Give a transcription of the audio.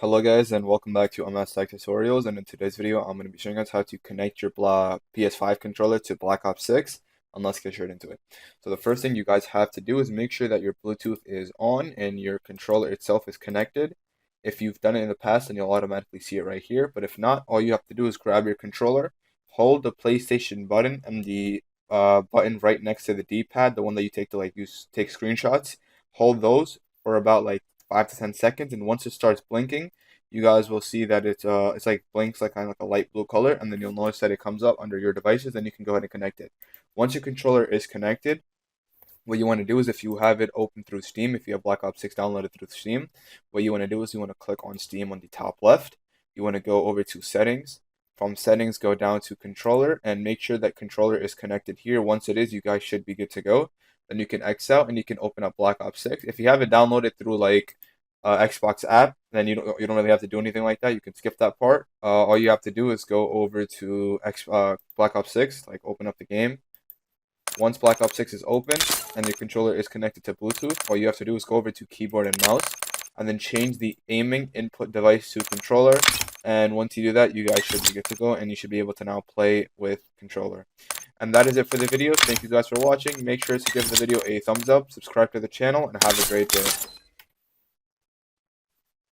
Hello guys and welcome back to MS Tech Tutorials, and in today's video I'm going to be showing us how to connect your PS5 controller to Black Ops 6, and let's get straight into it. So the first thing you guys have to do is make sure that your Bluetooth is on and your controller itself is connected. If you've done it in the past, then you'll automatically see it right here, but if not, all you have to do is grab your controller, hold the PlayStation button and the button right next to the D-pad, the one that you take to take screenshots. Hold those for about 5 to 10 seconds, and once it starts blinking, you guys will see that it's like blinks like kind of like a light blue color, and then you'll notice that it comes up under your devices. Then you can go ahead and connect it. Once your controller is connected, what you want to do is, if you have it open through Steam, if you have Black Ops 6 downloaded through Steam, what you want to do is you want to click on Steam on the top left. You want to go over to settings. From settings, go down to controller and make sure that controller is connected here. Once it is, you guys should be good to go. Then you can X out and you can open up Black Ops 6. If you have it downloaded through Xbox app, then you don't really have to do anything like that. You can skip that part. All you have to do is go over to Black Ops 6, like open up the game. Once Black Ops 6 is open and your controller is connected to Bluetooth, all you have to do is go over to keyboard and mouse and then change the aiming input device to controller. And once you do that, you guys should be good to go and you should be able to now play with controller. And that is it for the video. Thank you guys for watching. Make sure to give the video a thumbs up, subscribe to the channel, and have a great day.